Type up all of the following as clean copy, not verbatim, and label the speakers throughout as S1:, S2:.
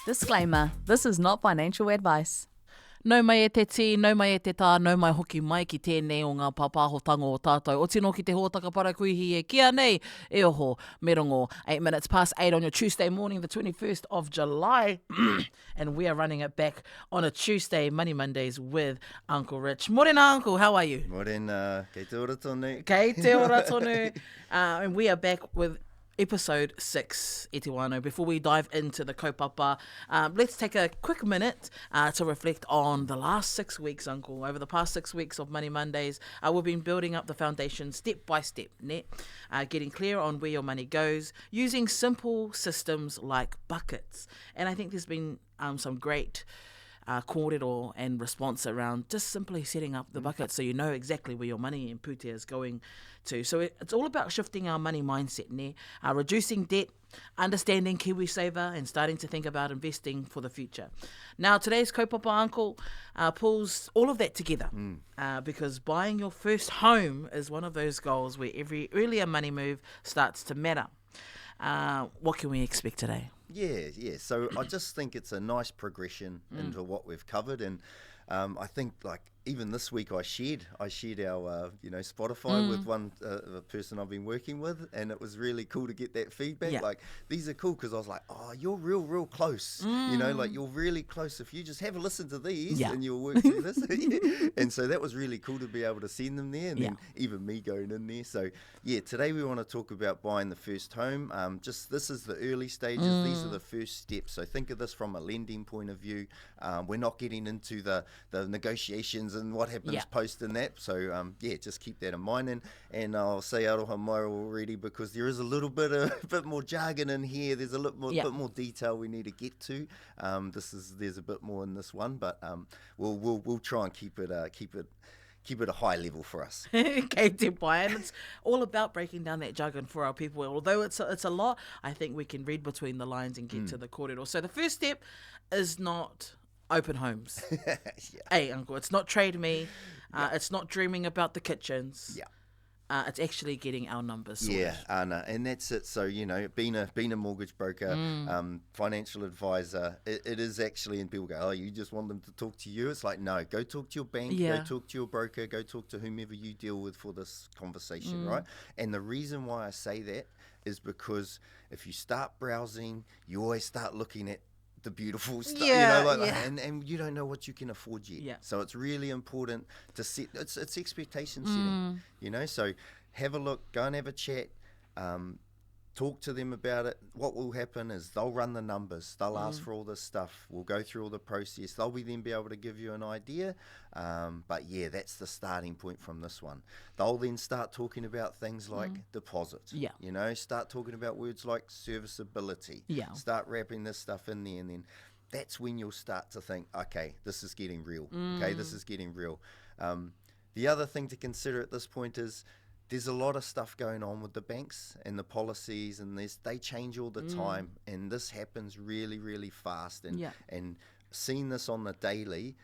S1: Disclaimer, this is not financial advice.
S2: Nau mai e te tī, nau mai e te tā, nau mai hoki mai ki tēnei o ngā pāpāhotango o tātou. O tino ki te hōtaka parakuihi e kia nei, e oho, me rongo, 8 minutes past 8 on your Tuesday morning, the 21st of July. And we are running it back on a Tuesday, Money Mondays with Uncle Rich. Morena, Uncle, how are you?
S3: Morena, kei te ora tonu.
S2: Kei te ora tonu. And we are back with Episode 6, e te wānau. Before we dive into the kaupapa, let's take a quick minute to reflect on the last 6 weeks, Uncle. Over the past 6 weeks of Money Mondays, we've been building up the foundation step by step, getting clear on where your money goes, using simple systems like buckets. And I think there's been some great kōrero and response around just simply setting up the bucket so you know exactly where your money and pūtea is going to. So it's all about shifting our money mindset, reducing debt, understanding KiwiSaver, and starting to think about investing for the future. Now, today's kaupapa, Uncle, pulls all of that together because buying your first home is one of those goals where every earlier money move starts to matter. What can we expect today?
S3: Yeah. So I just think it's a nice progression into what we've covered, and I think like even this week I shared our Spotify with one the person I've been working with, and it was really cool to get that feedback.
S2: Yeah.
S3: Like these are cool because I was like, oh, you're real close. Like you're really close. If you just have a listen to these and you'll work through this. And so that was really cool to be able to send them there, and then even me going in there. So yeah, today we want to talk about buying the first home. This is the early stages. These are the first steps. So think of this from a lending point of view. We're not getting into the negotiations and what happens post in that. So just keep that in mind. And I'll say aroha mai already because there is a little bit more jargon in here. There's a bit more detail we need to get to. There's a bit more in this one, but we'll try and keep it a high level for us.
S2: Okay, and it's all about breaking down that jargon for our people. Although it's a lot, I think we can read between the lines and get to the kōrero. So the first step is not open homes. Hey, Uncle, it's not trade me. It's not dreaming about the kitchens. It's actually getting our numbers sorted.
S3: And that's it. So, being a mortgage broker, financial advisor, it is actually, and people go, oh, you just want them to talk to you? It's like, no, go talk to your bank, go talk to your broker, go talk to whomever you deal with for this conversation, right? And the reason why I say that is because if you start browsing, you always start looking at the beautiful stuff, and you don't know what you can afford yet. So it's really important to set, it's expectation setting, so have a look, go and have a chat, talk to them about it. What will happen is they'll run the numbers, they'll ask for all this stuff, we'll go through all the process, they'll then be able to give you an idea, but that's the starting point from this one. They'll then start talking about things like deposit, start talking about words like serviceability, start wrapping this stuff in there, and then that's when you'll start to think, okay, this is getting real, the other thing to consider at this point is there's a lot of stuff going on with the banks and the policies, and they change all the time, and this happens really, really fast. And seeing this on the daily,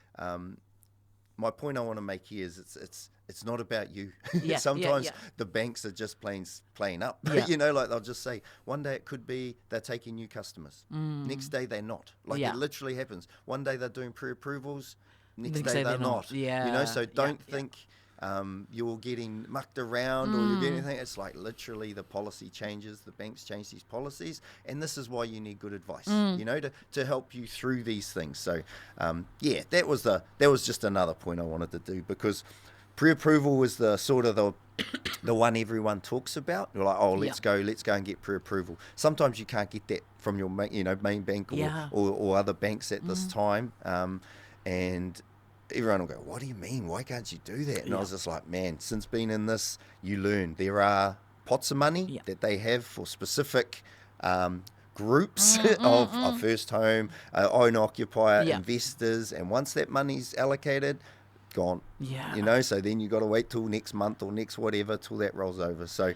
S3: my point I want to make here is it's not about you. Sometimes the banks are just playing up. Like they'll just say one day it could be they're taking new customers, next day they're not. It literally happens. One day they're doing pre-approvals, next day they're not. So don't think you're getting mucked around or you're getting anything. It's like literally the policy changes, the banks change these policies, and this is why you need good advice, to help you through these things. So that was just another point I wanted to do, because pre-approval was the sort of the one everyone talks about. You're like, let's go and get pre-approval. Sometimes you can't get that from your main bank or other banks at this time, and everyone will go, what do you mean? Why can't you do that? And I was just like, man, since being in this, you learn. There are pots of money that they have for specific groups of a first home, owner-occupier, investors. And once that money's allocated, gone.
S2: Yeah.
S3: You know, so then you got to wait till next month or next whatever till that rolls over. So,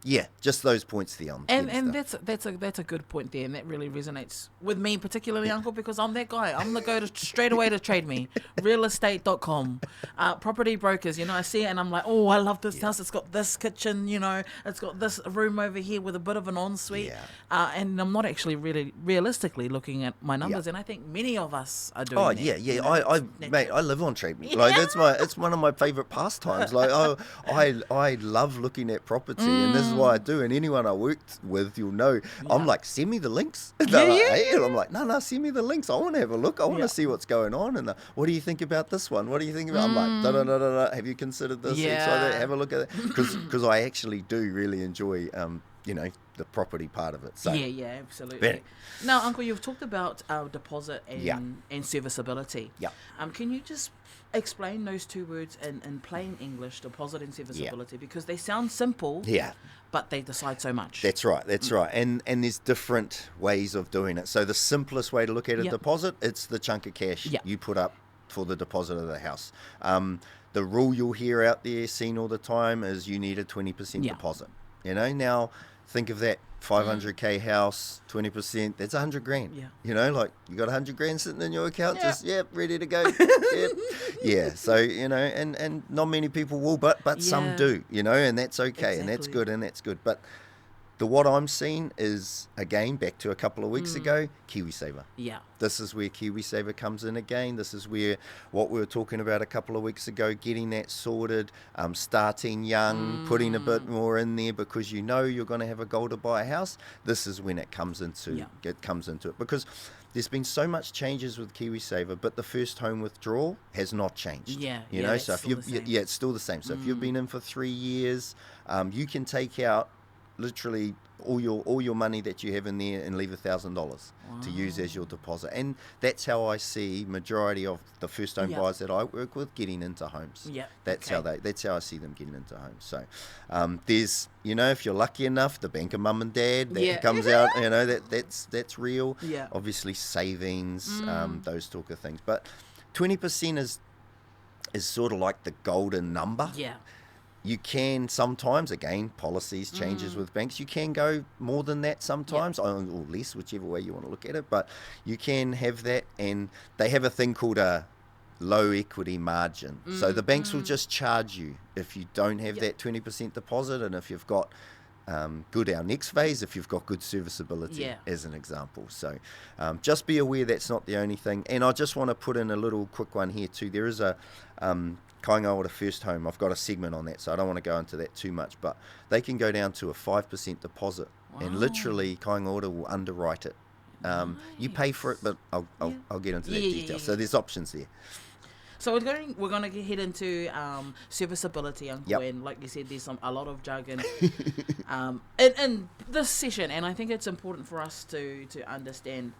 S3: yeah, just those points there on.
S2: And that's a good point there, and that really resonates with me particularly, Uncle, because I'm that guy. I'm the go to straight away to trade me. Realestate.com, property brokers. You know, I see it and I'm like, oh, I love this house. It's got this kitchen. You know, it's got this room over here with a bit of an ensuite. And I'm not actually really realistically looking at my numbers, and I think many of us are doing.
S3: Oh
S2: that,
S3: yeah.
S2: you know,
S3: Mate, I live on trade me. Like it's one of my favourite pastimes. Like I love looking at property, and this is why I do. And anyone I worked with, you'll know, I'm like, send me the links. And I'm like, no, send me the links. I want to have a look. I want to see what's going on. And what do you think about this one? What do you think about? I'm like, da. Have you considered this? Have a look at it. Because I actually do really enjoy, you know, the property part of it. So
S2: yeah, absolutely. Now, Uncle, you've talked about deposit and serviceability.
S3: Yeah.
S2: Can you just explain those two words in plain English, deposit and serviceability, because they sound simple.
S3: Yeah.
S2: But they decide so much.
S3: That's right. And there's different ways of doing it. So the simplest way to look at a deposit, it's the chunk of cash you put up for the deposit of the house. The rule you'll hear out there, seen all the time, is you need a 20% deposit. You know, now think of that 500k house, 20%, that's 100 grand.
S2: Yeah.
S3: You know, like you got 100 grand sitting in your account, just ready to go. Yeah. So, you know, and not many people will, but some do, you know, and that's okay. And that's good. But what I'm seeing is, again, back to a couple of weeks ago, KiwiSaver.
S2: Yeah.
S3: This is where KiwiSaver comes in again. This is where what we were talking about a couple of weeks ago, getting that sorted, starting young, putting a bit more in there because you know you're going to have a goal to buy a house. This is when it comes into it because there's been so much changes with KiwiSaver, but the first home withdrawal has not changed. You know, so if it's still the same. So if you've been in for 3 years, you can take out literally all your money that you have in there and leave $1,000 to use as your deposit. And that's how I see majority of the first home buyers that I work with getting into homes. That's how I see them getting into homes. So there's, you know, if you're lucky enough, the bank of mum and dad that comes out, you know, that's real. Obviously savings, those talk of things. But 20% is sort of like the golden number. You can sometimes, again, policies, changes with banks, you can go more than that sometimes, or less, whichever way you want to look at it, but you can have that, and they have a thing called a low equity margin. So the banks will just charge you if you don't have that 20% deposit, and if you've got our next phase, if you've got good serviceability, as an example. So just be aware that's not the only thing. And I just want to put in a little quick one here too. There is a Kāinga Ora first home. I've got a segment on that, so I don't want to go into that too much, but they can go down to a 5% deposit, and literally Kāinga Ora will underwrite it. You pay for it, but I'll get into that detail. So there's options there.
S2: So we're going to head into serviceability, Uncle, and like you said, there's a lot of jargon in this session, and I think it's important for us to understand.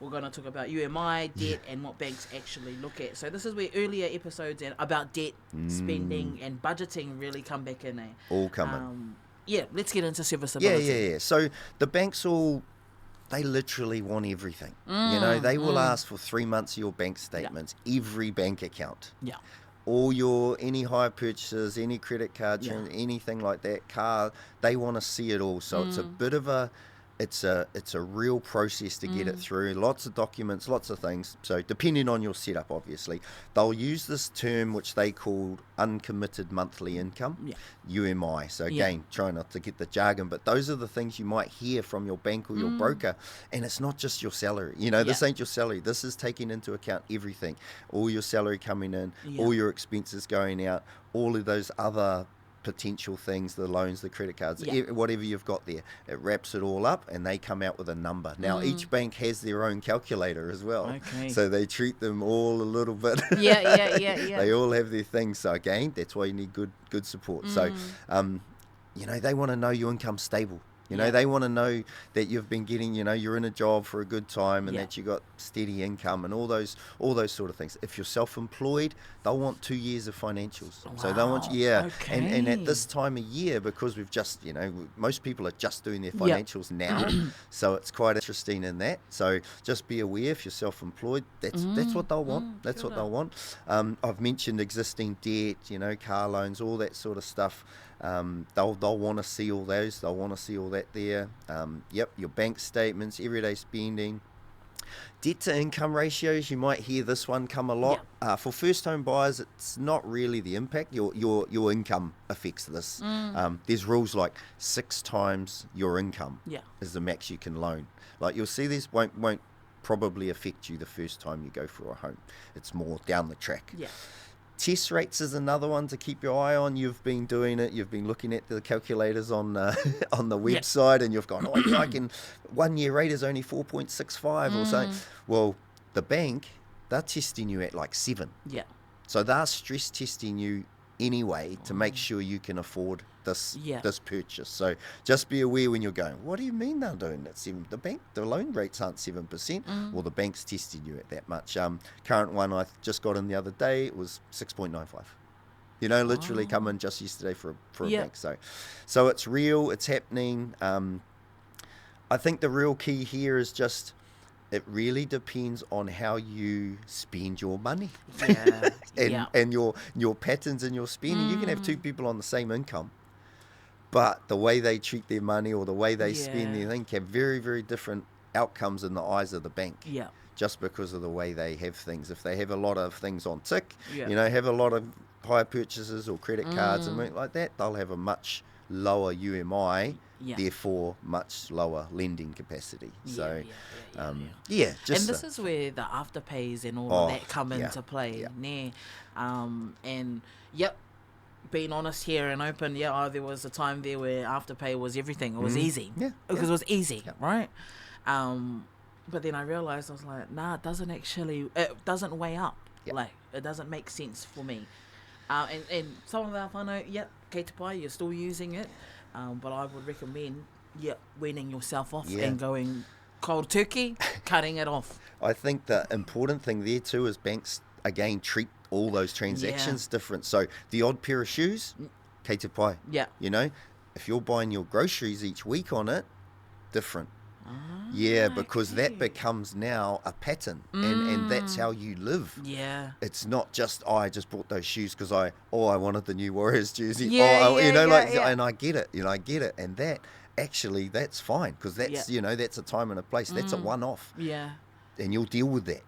S2: We're going to talk about UMI, debt, and what banks actually look at. So this is where earlier episodes about debt, spending, and budgeting really come back in.
S3: All come in.
S2: Let's get into serviceability.
S3: Yeah. So the banks they literally want everything. You know, they will ask for 3 months of your bank statements, every bank account. All any hire purchases, any credit card, anything like that, car, they want to see it all. So it's a bit of it's a real process to get it through. Lots of documents, lots of things. So depending on your setup, obviously, they'll use this term which they call uncommitted monthly income, UMI. So again, try not to get the jargon, but those are the things you might hear from your bank or your broker. And it's not just your salary. You know, this ain't your salary. This is taking into account everything. All your salary coming in, all your expenses going out, all of those other potential things, the loans, the credit cards, whatever you've got there, it wraps it all up and they come out with a number. Now each bank has their own calculator as well, so they treat them all a little bit. They all have their things. So again, that's why you need good support. So you know, they want to know your income's stable. You know, they want to know that you've been getting, you know, you're in a job for a good time and that you got steady income and all those sort of things. If you're self-employed, they'll want 2 years of financials.
S2: Wow.
S3: So they'll want you,
S2: Okay.
S3: and at this time of year, because we've just, you know, most people are just doing their financials now, so it's quite interesting in that. So just be aware if you're self-employed, that's what they'll want. That's what they'll want. I've mentioned existing debt, you know, car loans, all that sort of stuff. They'll want to see all those. They'll want to see all that there. Your bank statements, everyday spending. Debt to income ratios, you might hear this one come a lot. For first home buyers, it's not really the impact. Your income affects this. There's rules like 6 times your income is the max you can loan. Like you'll see this won't probably affect you the first time you go for a home. It's more down the track. Test rates is another one to keep your eye on. You've been doing it. You've been looking at the calculators on the website, and you've gone, I can 1 year rate is only 4.65 or something. Well, the bank, they're testing you at like 7. So they're stress testing you anyway to make sure you can afford this purchase. So just be aware when you're going, what do you mean they're doing that 7? The loan rates aren't 7%. Well, the bank's testing you at that much. Current one I just got in the other day, it was 6.95. You know, literally come in just yesterday for a bank. So it's real, it's happening. I think the real key here is just, it really depends on how you spend your money and your patterns in your spending. You can have 2 people on the same income, but the way they treat their money or the way they spend their thing have very, very different outcomes in the eyes of the bank. Just because of the way they have things. If they have a lot of things on tick, you know, have a lot of hire purchases or credit cards and something like that, they'll have a much lower UMI, therefore much lower lending capacity.
S2: Just
S3: and
S2: this is where the afterpays and all of that come into play. Being honest here and open, there was a time there where afterpay was everything. It was easy. Because it was easy, right? But then I realized, I was like, nah, it doesn't weigh up. Like, it doesn't make sense for me. And some of our whānau, kei te pai, you're still using it. But I would recommend, weaning yourself off and going cold turkey, cutting it off.
S3: I think the important thing there too is banks, again, treat all those transactions different. So the odd pair of shoes, kei te pai. You know, if you're buying your groceries each week on it, different. Because that becomes now a pattern, and that's how you live. It's not just, I just bought those shoes because I wanted the new Warriors jersey. And I get it, and that actually that's fine because that's that's a time and a place. That's a one-off. And you'll deal with that.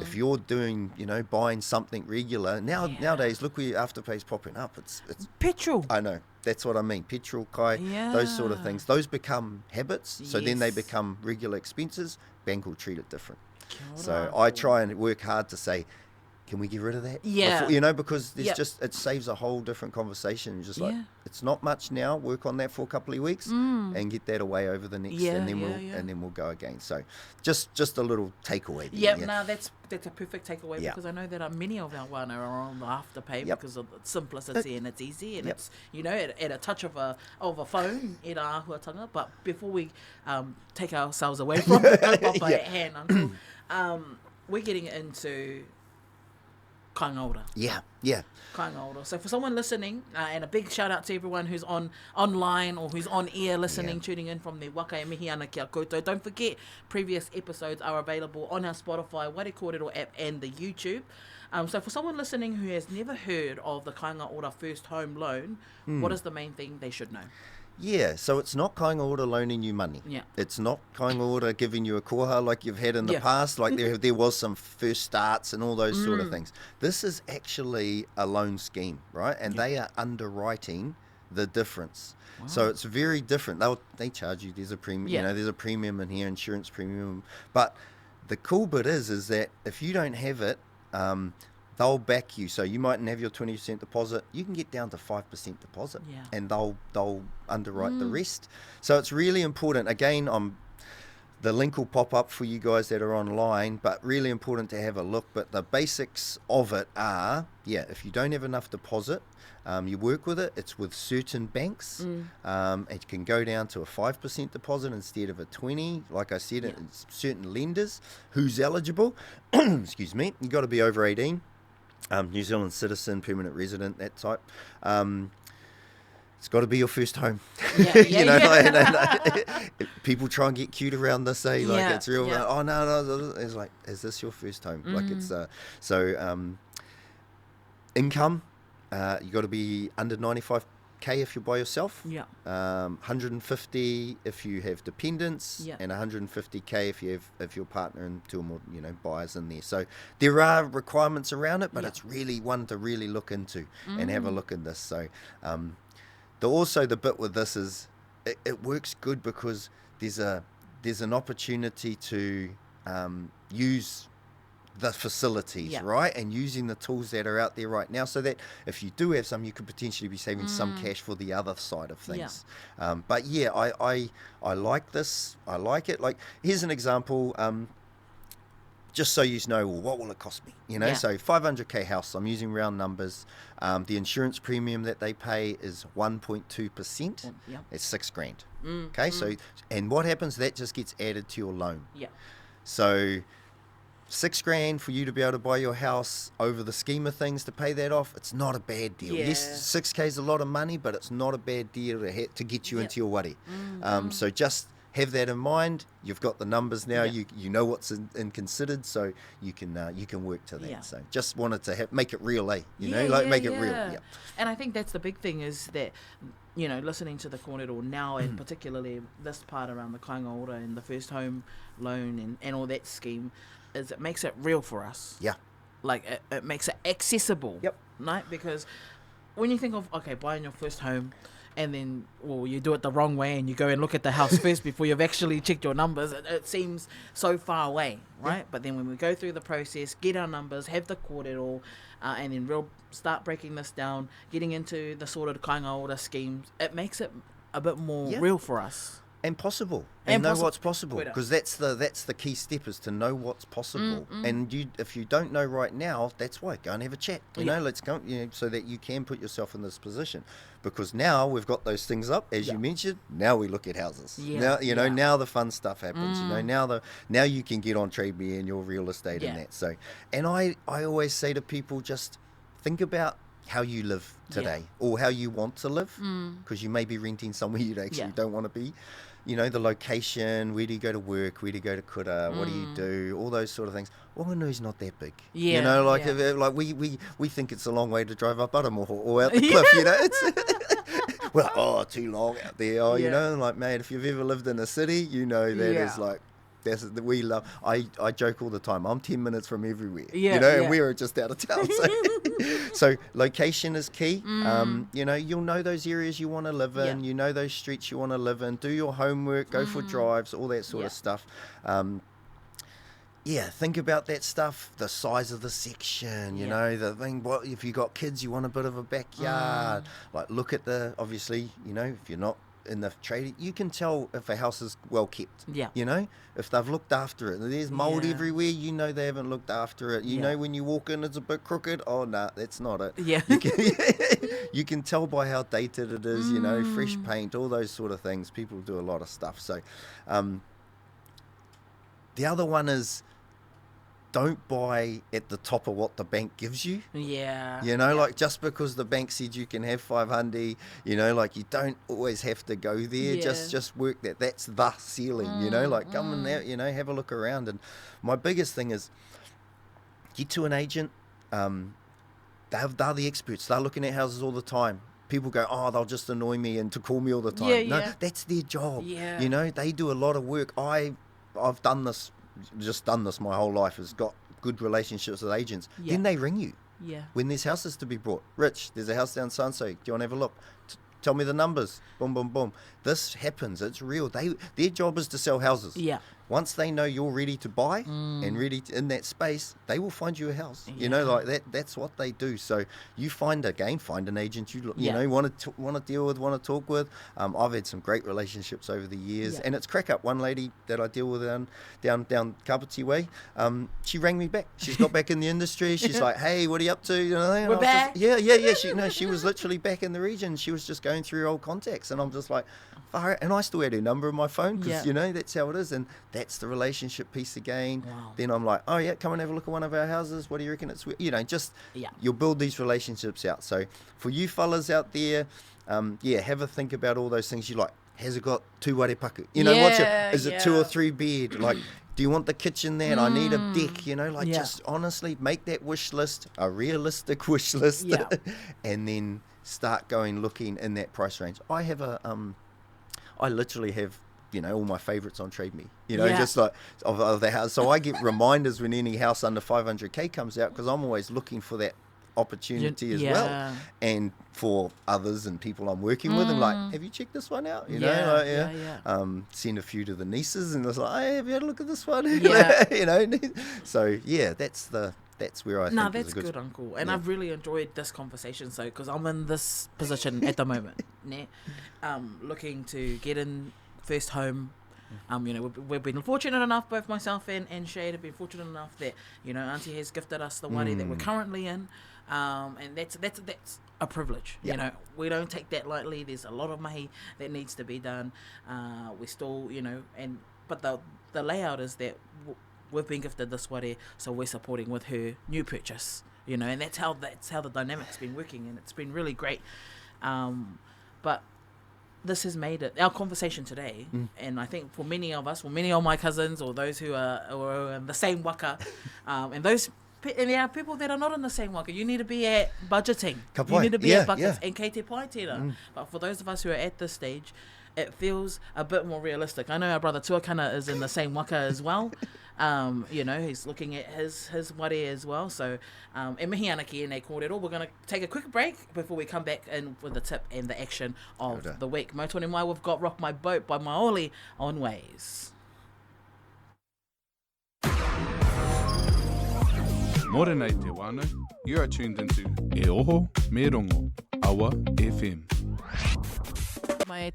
S3: If you're doing, buying something regular nowadays, look where Afterpay's popping up. It's
S2: petrol.
S3: I know. That's what I mean. Petrol, kai, those sort of things. Those become habits, so then they become regular expenses. Bank will treat it different. So I try and work hard to say, can we get rid of that? Before, because there's it saves a whole different conversation. Just like, it's not much now, work on that for a couple of weeks and get that away over the next, and then we'll go again. So just a little takeaway there.
S2: No, that's a perfect takeaway because I know that many of our whānau are on the afterpay because of the simplicity and it's easy and it's, at a touch of a phone, e rā ahuatanga. But before we take ourselves away from the kaupapa at hand, Uncle, we're getting into kāinga ora. Kāinga ora. So for someone listening, and a big shout out to everyone who's online or who's on air listening, tuning in from their waka e mihi ana kia koutou. Don't forget, previous episodes are available on our Spotify, Ware Kōrero app and the YouTube. So for someone listening who has never heard of the kāinga ora first home loan, what is the main thing they should know?
S3: So it's not kāinga ora loaning you money. It's not kāinga ora giving you a koha like you've had in the past, like there was some first starts and all those sort of things. This is actually a loan scheme, right? And they are underwriting the difference. So it's very different. They charge you, there's a premium, there's a premium in here, insurance premium. But the cool bit is that if you don't have it, they'll back you. So you mightn't have your 20% deposit. You can get down to 5% deposit, and they'll underwrite the rest. So it's really important. Again, The link will pop up for you guys that are online, but really important to have a look. But the basics of it are, if you don't have enough deposit, you work with it. It's with certain banks. It can go down to a 5% deposit instead of a 20%. Like I said, it's certain lenders. Who's eligible? Excuse me. You got to be over 18. New Zealand citizen, permanent resident, that type. It's got to be your first home. People try and get cute around this, like it's real. Like, oh no, it's like, is this your first home? Like it's income. You got to be under 95k if you're by yourself. 150 if you have dependents, and 150k if your partner and two or more buyers in there. So there are requirements around it, but it's really one to really look into and have a look at this. So. Also the bit with this is it works good because there's an opportunity to use the facilities, right, and using the tools that are out there right now, so that if you do have some, you could potentially be saving some cash for the other side of things. But I like this. I like it. Like, here's an example. Just so you know, well, what will it cost me? So 500k house, I'm using round numbers. The insurance premium that they pay is 1.2%. It's $6,000. Okay, so, and what happens? That just gets added to your loan. So $6,000 for you to be able to buy your house, over the scheme of things, to pay that off, it's not a bad deal. Yes, 6k is a lot of money, but it's not a bad deal to get you into your wari. So just have that in mind. You've got the numbers now. You know what's in considered, so you can work to that. So just wanted to make it real, make it real.
S2: And I think that's the big thing, is that listening to the kōrero now, and particularly this part around the kāinga ora and the first home loan and all that scheme, is it makes it real for us. Like it makes it accessible. Right? Because when you think of buying your first home, and then, you do it the wrong way and you go and look at the house first before you've actually checked your numbers, it seems so far away, right? But then when we go through the process, get our numbers, have the kōrero, and then start breaking this down, getting into the sort of kāinga ora schemes, it makes it a bit more real for us.
S3: And possible, and know what's possible, because that's the key step, is to know what's possible. And if you don't know right now, that's why go and have a chat. Let's go, so that you can put yourself in this position. Because now we've got those things up, as you mentioned. Now we look at houses. Now now the fun stuff happens. Now you can get on TradeMe and your real estate and that. So, and I always say to people, just think about how you live today, or how you want to live, because you may be renting somewhere you actually don't want to be. The location, where do you go to work, where do you go to kura, what do you do, all those sort of things. Wanganui's not that big. Like we think it's a long way to drive up Aramoho or out the cliff, It's too long out there. Like, mate, if you've ever lived in a city, that is like, we love. I joke all the time, I'm 10 minutes from everywhere, and we were just out of town. So location is key. You'll know those areas you want to live in, those streets you want to live in, do your homework, go for drives, all that sort of stuff. Think about that stuff, the size of the section, the thing, if you got kids, you want a bit of a backyard. Like, look at obviously, if you're not in the trade, you can tell if a house is well kept. If they've looked after it. There's mold everywhere, they haven't looked after it. When you walk in, it's a bit crooked. Oh no, that's not it. You can tell by how dated it is. Fresh paint, all those sort of things. People do a lot of stuff. So the other one is, don't buy at the top of what the bank gives you. Like, just because the bank said you can have 500, like, you don't always have to go there. Just work that. That's the ceiling, like, come in there, have a look around. And my biggest thing is, get to an agent. They're the experts. They're looking at houses all the time. People go, they'll just annoy me and to call me all the time. No, that's their job. They do a lot of work. I've done this my whole life, has got good relationships with agents. Then they ring you when there's houses to be bought. Rich, there's a house down so-and-so, do you want to have a look? Tell me the numbers. Boom, boom, boom. This happens. It's real. Their job is to sell houses. once they know you're ready to buy and ready in that space, they will find you a house. You know, like that's what they do. So you find an agent you know want to deal with, want to talk with. I've had some great relationships over the years, and it's crack up. One lady that I deal with down Kapiti way, she rang me back. She's got back in the industry. She's like, hey, what are you up to? You know, and
S2: we're back.
S3: She was literally back in the region. She was just going through old contacts, and I'm just like, and I still had her number in my phone because you know that's how it is, and that's the relationship piece again.
S2: Wow.
S3: Then I'm like, oh yeah, come and have a look at one of our houses. What do you reckon it's? You know, just you'll build these relationships out. So for you fellas out there, have a think about all those things you like. Has it got 2 warepaku? You know, is it 2 or 3 bed? Like, do you want the kitchen there? And I need a deck. You know, like just honestly make that wish list a realistic wish list, and then start looking in that price range. I literally have, you know, all my favourites on Trade Me, you know, just like of the house. So I get reminders when any house under 500k comes out because I'm always looking for that opportunity as well. And for others and people I'm working with, I'm like, have you checked this one out? You know, send a few to the nieces and it's like, hey, have you had a look at this one? You know, so that's where I think
S2: that's
S3: is
S2: good, Uncle. And I've really enjoyed this conversation. So, because I'm in this position at the moment, looking to get in first home. You know, we've been fortunate enough, both myself and Shade have been fortunate enough that, you know, Auntie has gifted us the wari that we're currently in. And that's a privilege. You know, we don't take that lightly. There's a lot of mahi that needs to be done. We still, you know, but the layout is that we've been gifted this wari, so we're supporting with her new purchase, you know, and that's how the dynamic's been working, and it's been really great. But this has made it our conversation today, and I think for many of us, for many of my cousins or those who are in the same waka, and there are people that are not in the same waka, you need to be at budgeting. You need to be at buckets and kei te pai tērā. But for those of us who are at this stage, it feels a bit more realistic. I know our brother Tuakana is in the same waka as well. You know, he's looking at his wari as well. So, e mihi anaki nei kōrero. We're going to take a quick break before we come back in with the tip and the action of the week. Mo tōne mai, we've got Rock My Boat by Maoli on Ways.
S4: Morena i te wānau, you are tuned into E Oho Me Rongo, Awa FM.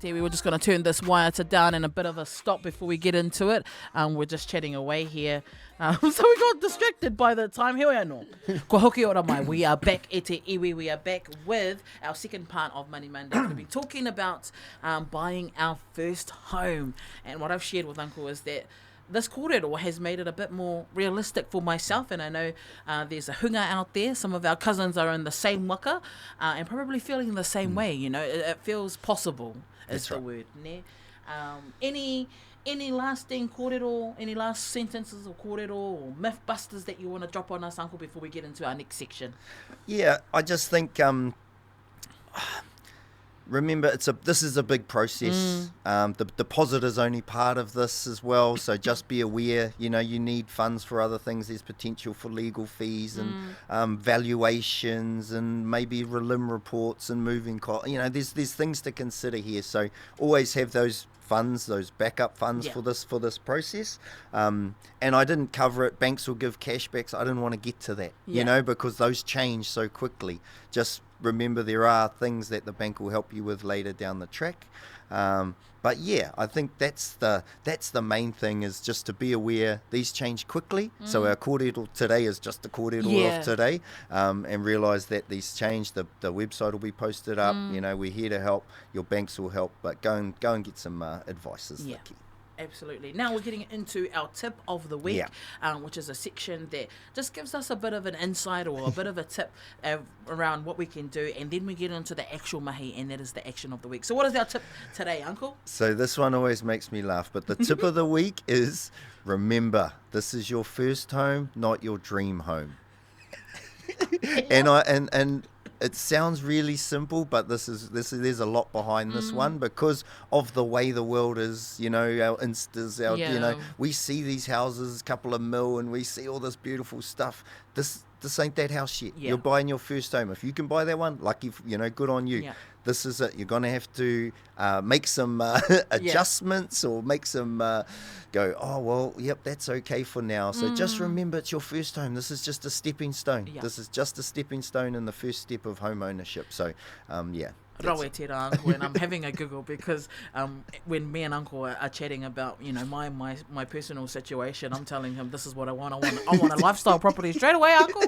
S2: We were just going to turn this wire to down and a bit of a stop before we get into it. We're just chatting away here. So we got distracted by the time. Here we are, no. Ko hoki ora mai. We are back e te iwi. We are back with our second part of Money Monday. We're going to be talking about buying our first home. And what I've shared with Uncle is that this kōrero has made it a bit more realistic for myself, and I know there's a hunga out there. Some of our cousins are in the same waka and probably feeling the same way. You know, it feels possible is the word. Ne? Any lasting kōrero, any last sentences of kōrero or myth busters that you want to drop on us, Uncle, before we get into our next section?
S3: Yeah, I just think remember, this is a big process. The deposit is only part of this as well, so just be aware. You know, you need funds for other things. There's potential for legal fees and valuations and maybe relim reports and moving costs. You know, there's things to consider here. So always have those funds, those backup funds for this process. And I didn't cover it. Banks will give cashbacks. I didn't want to get to that, you know, because those change so quickly. Just remember there are things that the bank will help you with later down the track. But yeah, I think that's the main thing, is just to be aware these change quickly. So our kōrero today is just the kōrero of today, and realise that these change. The website will be posted up. You know, we're here to help. Your banks will help, but go and get some advice is the key.
S2: Absolutely. Now we're getting into our tip of the week, which is a section that just gives us a bit of an insight or a bit of a tip around what we can do, and then we get into the actual mahi, and that is the action of the week. So what is our tip today, Uncle? So
S3: this one always makes me laugh, but the tip of the week is, remember, this is your first home, not your dream home. And it sounds really simple, but there's a lot behind this one because of the way the world is. You know, our Instas, you know, we see these houses, a couple of mil, and we see all this beautiful stuff. This ain't that house yet. You're buying your first home. If you can buy that one, lucky, you know, good on you. this is it. You're going to have to make some adjustments or make some go, oh, well, yep, that's okay for now. So just remember, it's your first home. This is just a stepping stone.
S2: Yeah.
S3: This is just a stepping stone in the first step of home ownership. So, yeah.
S2: Rawe te rā, uncle, and I'm having a giggle because when me and uncle are chatting about, you know, my personal situation, I'm telling him this is what I want. I want a lifestyle property straight away, uncle.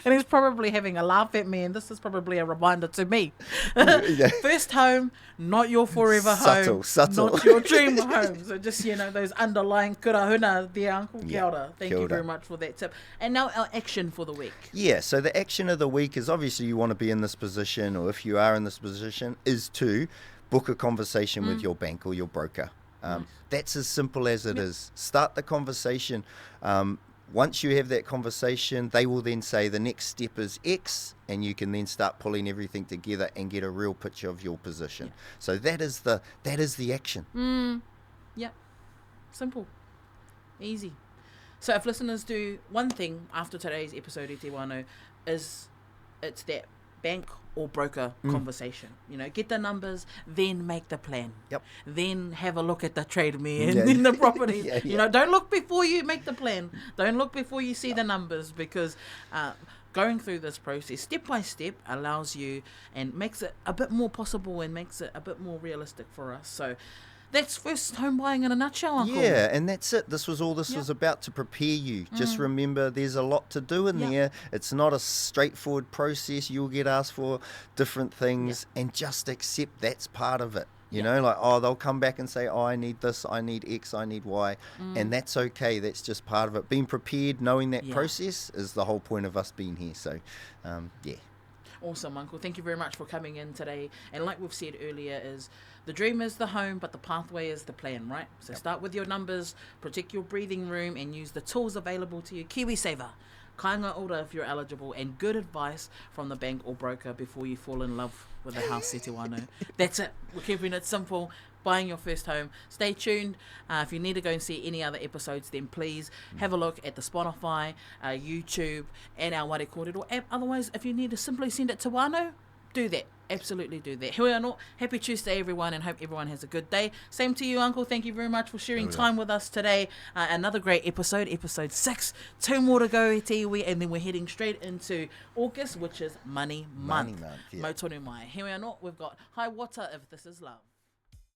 S2: And he's probably having a laugh at me, and this is probably a reminder to me.
S3: Yeah.
S2: First home, not your forever home.
S3: Subtle.
S2: Not your dream home. So just, you know, those underlying kurahuna there, uncle. Kia ora. Thank you very much for that tip. And now our action for the week.
S3: Yeah, so the action of the week is obviously you want to be in this position, or if you are in this position, is to book a conversation with your bank or your broker. That's as simple as it is. Start the conversation. Once you have that conversation, they will then say the next step is X, and you can then start pulling everything together and get a real picture of your position. Yeah. So that is the action.
S2: Yep. Simple. Easy. So if listeners do one thing after today's episode, Te Wano, it's that bank or broker conversation. You know, get the numbers, then make the plan.
S3: Yep.
S2: Then have a look at the trade me and then the properties. You know, don't look before you make the plan. Don't look before you see the numbers, because going through this process step by step allows you and makes it a bit more possible and makes it a bit more realistic for us. So that's first home buying in a nutshell, uncle.
S3: Yeah, and that's it. This was was about to prepare you. Just remember, there's a lot to do in there. It's not a straightforward process. You'll get asked for different things, and just accept that's part of it. You know, like, oh, they'll come back and say, oh, I need this, I need X, I need Y, and that's okay. That's just part of it. Being prepared, knowing that process is the whole point of us being here. So, yeah.
S2: Awesome, uncle. Thank you very much for coming in today. And like we've said earlier, is the dream is the home, but the pathway is the plan, right? So start with your numbers, protect your breathing room, and use the tools available to you. KiwiSaver, kainga ora if you're eligible, and good advice from the bank or broker before you fall in love with a house, Te Wano. That's it. We're keeping it simple. Buying your first home. Stay tuned. If you need to go and see any other episodes, then please have a look at the Spotify, YouTube, and our Ware Kōrero app. Otherwise, if you need to simply send it to Wano, do that. Absolutely do that. Here we are. Happy Tuesday, everyone, and hope everyone has a good day. Same to you, Uncle. Thank you very much for sharing time with us today. Another great episode 6. 2 more to go, te iwi, and then we're heading straight into August, which is Money Month.
S3: Month, yeah.
S2: Mautonu mai. Here we are. We've got High Water, If This Is Love.